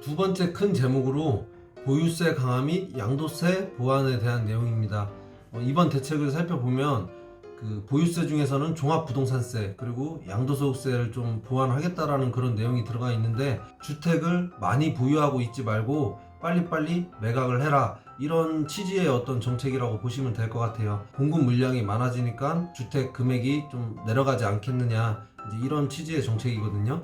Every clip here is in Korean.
두 번째 큰 제목으로 보유세 강화 및 양도세 보완에 대한 내용입니다. 이번 대책을 살펴보면 보유세 중에서는 종합부동산세 그리고 양도소득세를 좀 보완하겠다라는 그런 내용이 들어가 있는데, 주택을 많이 보유하고 있지 말고 빨리빨리 매각을 해라, 이런 취지의 어떤 정책이라고 보시면 될 것 같아요. 공급 물량이 많아지니까 주택 금액이 좀 내려가지 않겠느냐, 이제 이런 취지의 정책이거든요.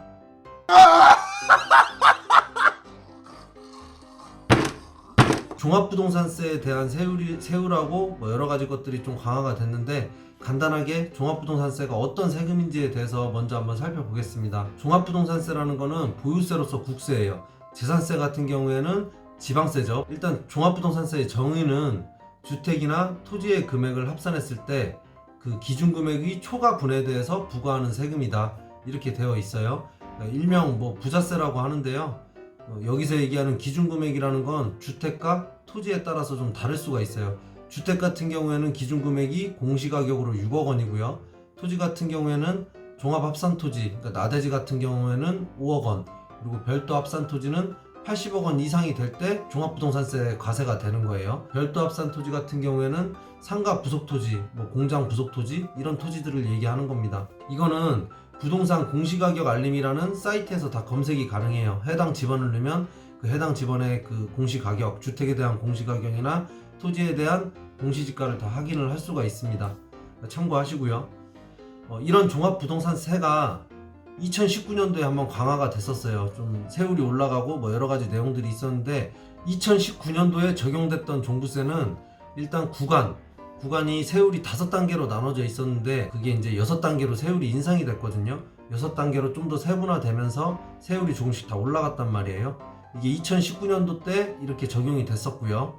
종합부동산세에 대한 세율하고 여러 가지 것들이 좀 강화가 됐는데, 간단하게 종합부동산세가 어떤 세금인지에 대해서 먼저 한번 살펴보겠습니다. 종합부동산세라는 거는 보유세로서 국세예요. 재산세 같은 경우에는 지방세죠. 일단 종합부동산세의 정의는 주택이나 토지의 금액을 합산했을 때 그 기준금액이 초과 분해돼서 부과하는 세금이다, 이렇게 되어 있어요. 일명 부자세라고 하는데요. 여기서 얘기하는 기준금액이라는 건 주택과 토지에 따라서 좀 다를 수가 있어요. 주택 같은 경우에는 기준금액이 공시가격으로 6억 원이고요. 토지 같은 경우에는 종합합산토지, 그러니까 나대지 같은 경우에는 5억 원, 그리고 별도 합산토지는 80억 원 이상이 될 때 종합부동산세 과세가 되는 거예요. 별도 합산토지 같은 경우에는 상가 부속토지, 공장 부속토지, 이런 토지들을 얘기하는 겁니다. 이거는 부동산 공시가격 알림이라는 사이트에서 다 검색이 가능해요. 해당 지번을 넣으면 그 해당 지번의 그 공시가격, 주택에 대한 공시가격이나 토지에 대한 공시지가를 다 확인을 할 수가 있습니다. 참고하시고요. 이런 종합부동산세가 2019년도에 한번 강화가 됐었어요. 좀 세율이 올라가고 여러 가지 내용들이 있었는데, 2019년도에 적용됐던 종부세는 일단 구간이 세율이 5단계로 나눠져 있었는데, 그게 이제 6단계로 세율이 인상이 됐거든요. 6단계로 좀 더 세분화되면서 세율이 조금씩 다 올라갔단 말이에요. 이게 2019년도 때 이렇게 적용이 됐었고요.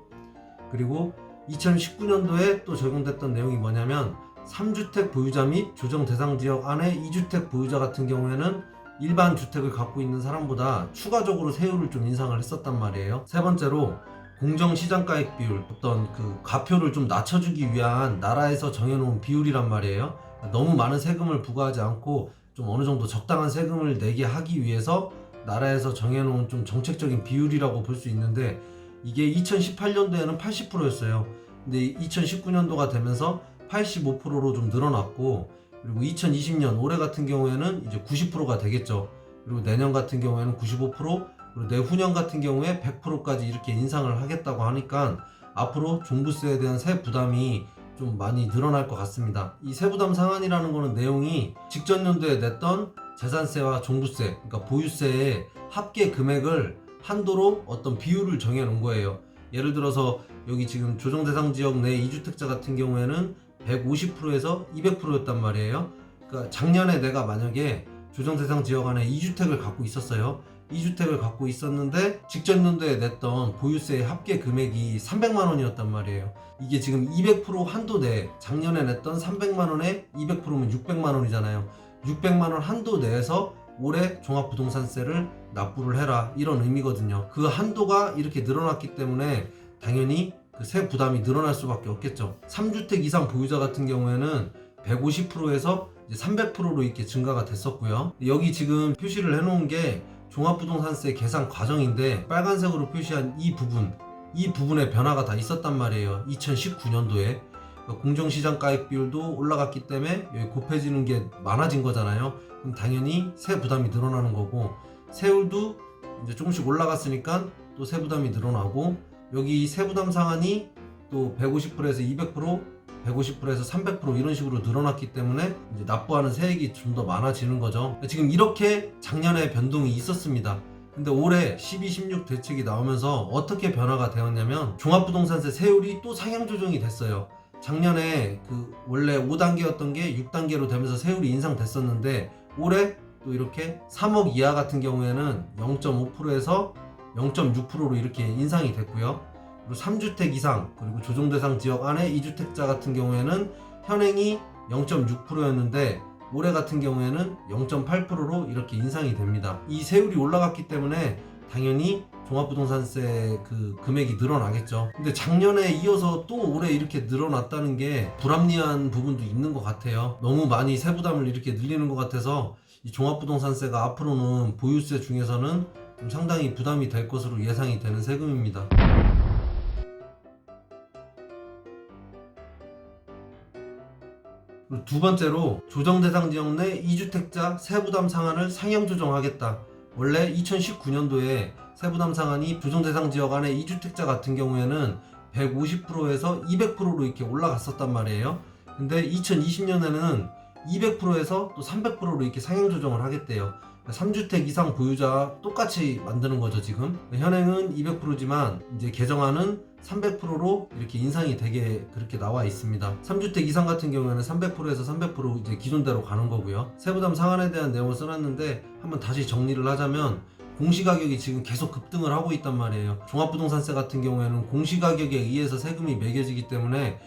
그리고 2019년도에 또 적용됐던 내용이 뭐냐면, 3주택 보유자 및 조정 대상 지역 안에 2주택 보유자 같은 경우에는 일반 주택을 갖고 있는 사람보다 추가적으로 세율을 좀 인상을 했었단 말이에요. 세 번째로 공정시장가액 비율, 어떤 그 가표를 좀 낮춰주기 위한 나라에서 정해놓은 비율이란 말이에요. 너무 많은 세금을 부과하지 않고 좀 어느 정도 적당한 세금을 내게 하기 위해서 나라에서 정해놓은 좀 정책적인 비율이라고 볼 수 있는데, 이게 2018년도에는 80%였어요. 근데 2019년도가 되면서 85%로 좀 늘어났고, 그리고 2020년 올해 같은 경우에는 이제 90%가 되겠죠. 그리고 내년 같은 경우에는 95%, 그리고 내후년 같은 경우에 100%까지 이렇게 인상을 하겠다고 하니까 앞으로 종부세에 대한 세 부담이 좀 많이 늘어날 것 같습니다. 이 세부담 상한이라는 거는 내용이 직전 연도에 냈던 재산세와 종부세, 그러니까 보유세의 합계 금액을 한도로 어떤 비율을 정해 놓은 거예요. 예를 들어서 여기 지금 조정 대상 지역 내 2주택자 같은 경우에는 150%에서 200%였단 말이에요. 그러니까 작년에 내가 만약에 조정 대상 지역 안에 2주택을 갖고 있었어요. 2주택을 갖고 있었는데 직전 연도에 냈던 보유세의 합계 금액이 300만 원이었단 말이에요. 이게 지금 200% 한도 내, 작년에 냈던 300만 원에 200%면 600만 원이잖아요. 600만 원 한도 내에서 올해 종합부동산세를 납부를 해라, 이런 의미거든요. 그 한도가 이렇게 늘어났기 때문에 당연히 그 세 부담이 늘어날 수밖에 없겠죠. 3주택 이상 보유자 같은 경우에는 150%에서 300%로 이렇게 증가가 됐었고요. 여기 지금 표시를 해놓은 게 종합부동산세 계산 과정인데, 빨간색으로 표시한 이 부분에 변화가 다 있었단 말이에요. 2019년도에 공정시장가액 비율도 올라갔기 때문에 여기 곱해지는 게 많아진 거잖아요. 그럼 당연히 세 부담이 늘어나는 거고, 세율도 이제 조금씩 올라갔으니까 또 세 부담이 늘어나고, 여기 세부담 상한이 또 150%에서 200%, 150%에서 300% 이런 식으로 늘어났기 때문에 이제 납부하는 세액이 좀 더 많아지는 거죠. 지금 이렇게 작년에 변동이 있었습니다. 근데 올해 12, 16 대책이 나오면서 어떻게 변화가 되었냐면, 종합부동산세 세율이 또 상향 조정이 됐어요. 작년에 원래 5단계였던 게 6단계로 되면서 세율이 인상됐었는데, 올해 또 이렇게 3억 이하 같은 경우에는 0.5%에서 0.6%로 이렇게 인상이 됐고요. 그리고 3주택 이상, 그리고 조정대상 지역 안에 2주택자 같은 경우에는 현행이 0.6%였는데 올해 같은 경우에는 0.8%로 이렇게 인상이 됩니다. 이 세율이 올라갔기 때문에 당연히 종합부동산세 금액이 늘어나겠죠. 근데 작년에 이어서 또 올해 이렇게 늘어났다는 게 불합리한 부분도 있는 것 같아요. 너무 많이 세부담을 이렇게 늘리는 것 같아서 이 종합부동산세가 앞으로는 보유세 중에서는 좀 상당히 부담이 될 것으로 예상이 되는 세금입니다. 그리고 두 번째로 조정 대상 지역 내 2주택자 세부담 상한을 상향 조정하겠다. 원래 2019년도에 세부담 상한이 조정 대상 지역 안에 2주택자 같은 경우에는 150%에서 200%로 이렇게 올라갔었단 말이에요. 근데 2020년에는 200%에서 또 300%로 이렇게 상향 조정을 하겠대요. 3주택 이상 보유자 똑같이 만드는 거죠, 지금. 현행은 200%지만 이제 개정안은 300%로 이렇게 인상이 되게 그렇게 나와 있습니다. 3주택 이상 같은 경우에는 300%에서 300% 이제 기존대로 가는 거고요. 세부담 상한에 대한 내용을 써놨는데 한번 다시 정리를 하자면 공시가격이 지금 계속 급등을 하고 있단 말이에요. 종합부동산세 같은 경우에는 공시가격에 의해서 세금이 매겨지기 때문에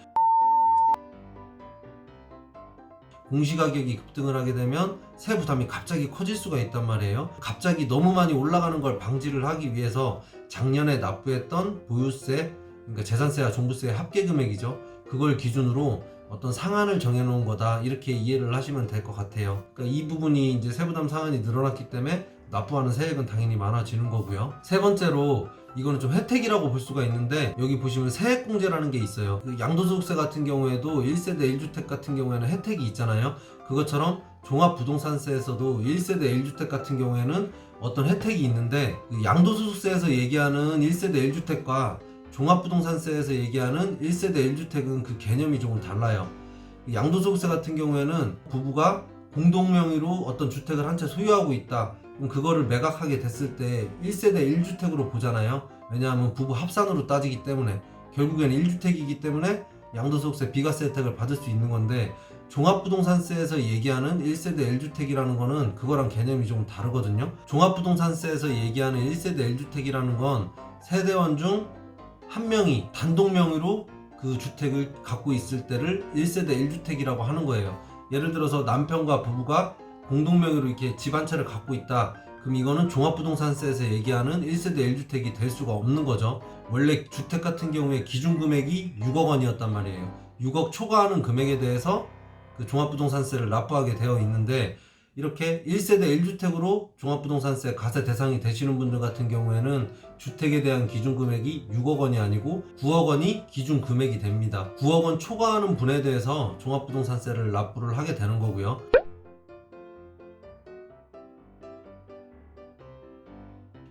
공시가격이 급등을 하게 되면 세부담이 갑자기 커질 수가 있단 말이에요. 갑자기 너무 많이 올라가는 걸 방지를 하기 위해서 작년에 납부했던 보유세, 그러니까 재산세와 종부세의 합계 금액이죠. 그걸 기준으로 어떤 상한을 정해놓은 거다, 이렇게 이해를 하시면 될 것 같아요. 그러니까 이 부분이 이제 세부담 상한이 늘어났기 때문에 납부하는 세액은 당연히 많아지는 거고요. 세 번째로 이거는 좀 혜택이라고 볼 수가 있는데, 여기 보시면 세액공제라는 게 있어요. 양도소득세 같은 경우에도 1세대 1주택 같은 경우에는 혜택이 있잖아요. 그것처럼 종합부동산세에서도 1세대 1주택 같은 경우에는 어떤 혜택이 있는데, 양도소득세에서 얘기하는 1세대 1주택과 종합부동산세에서 얘기하는 1세대 1주택은 그 개념이 조금 달라요. 양도소득세 같은 경우에는 부부가 공동명의로 어떤 주택을 한 채 소유하고 있다, 그럼 그거를 매각하게 됐을 때 1세대 1주택으로 보잖아요. 왜냐하면 부부 합산으로 따지기 때문에 결국에는 1주택이기 때문에 양도소득세 비과세 혜택을 받을 수 있는 건데, 종합부동산세에서 얘기하는 1세대 1주택이라는 거는 그거랑 개념이 좀 다르거든요. 종합부동산세에서 얘기하는 1세대 1주택이라는 건 세대원 중 한 명이 단독 명의로 그 주택을 갖고 있을 때를 1세대 1주택이라고 하는 거예요. 예를 들어서 남편과 부부가 공동명의로 이렇게 집 한 채를 갖고 있다, 그럼 이거는 종합부동산세에서 얘기하는 1세대 1주택이 될 수가 없는 거죠. 원래 주택 같은 경우에 기준금액이 6억 원이었단 말이에요. 6억 초과하는 금액에 대해서 그 종합부동산세를 납부하게 되어 있는데, 이렇게 1세대 1주택으로 종합부동산세 과세 대상이 되시는 분들 같은 경우에는 주택에 대한 기준금액이 6억 원이 아니고 9억 원이 기준금액이 됩니다. 9억 원 초과하는 분에 대해서 종합부동산세를 납부를 하게 되는 거고요.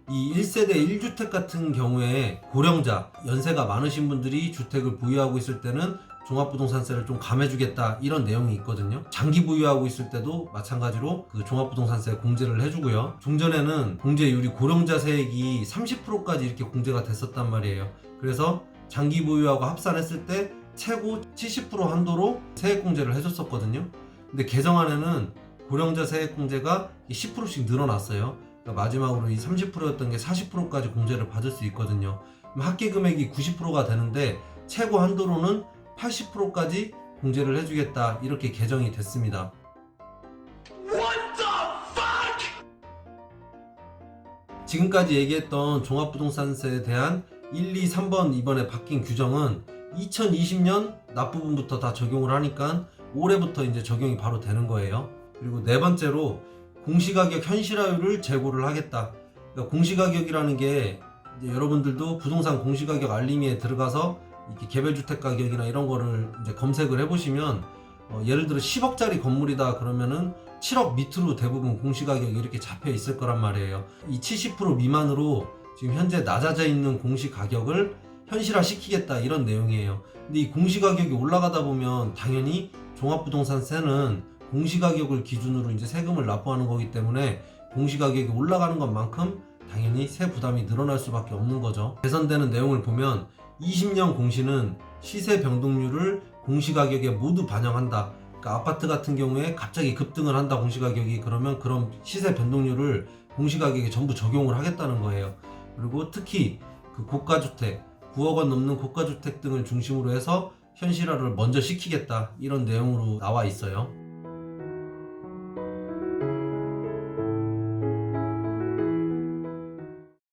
이 1세대 1주택 같은 경우에 고령자, 연세가 많으신 분들이 주택을 보유하고 있을 때는 종합부동산세를 좀 감해주겠다, 이런 내용이 있거든요. 장기 보유하고 있을 때도 마찬가지로 그 종합부동산세 공제를 해주고요. 종전에는 공제율이 고령자 세액이 30%까지 이렇게 공제가 됐었단 말이에요. 그래서 장기 보유하고 합산했을 때 최고 70% 한도로 세액 공제를 해줬었거든요. 근데 개정안에는 고령자 세액 공제가 10%씩 늘어났어요. 그러니까 마지막으로 이 30%였던 게 40%까지 공제를 받을 수 있거든요. 그럼 합계 금액이 90%가 되는데 최고 한도로는 80%까지 공제를 해주겠다, 이렇게 개정이 됐습니다. 지금까지 얘기했던 종합부동산세에 대한 1, 2, 3번 이번에 바뀐 규정은 2020년 납부분부터 다 적용을 하니까 올해부터 이제 적용이 바로 되는 거예요. 그리고 네 번째로 공시가격 현실화율을 제고를 하겠다. 그러니까 공시가격이라는 게 이제 여러분들도 부동산 공시가격 알림이에 들어가서 이렇게 개별주택 가격이나 이런 거를 이제 검색을 해보시면 예를 들어 10억짜리 건물이다 그러면은 7억 밑으로 대부분 공시가격이 이렇게 잡혀 있을 거란 말이에요. 이 70% 미만으로 지금 현재 낮아져 있는 공시가격을 현실화 시키겠다, 이런 내용이에요. 근데 이 공시가격이 올라가다 보면 당연히 종합부동산세는 공시가격을 기준으로 이제 세금을 납부하는 거기 때문에 공시가격이 올라가는 것만큼 당연히 세 부담이 늘어날 수밖에 없는 거죠. 개선되는 내용을 보면 20년 공시는 시세 변동률을 공시가격에 모두 반영한다. 그러니까 아파트 같은 경우에 갑자기 급등을 한다, 공시가격이. 그러면 그런 시세 변동률을 공시가격에 전부 적용을 하겠다는 거예요. 그리고 특히 그 고가주택, 9억 원 넘는 고가주택 등을 중심으로 해서 현실화를 먼저 시키겠다, 이런 내용으로 나와 있어요.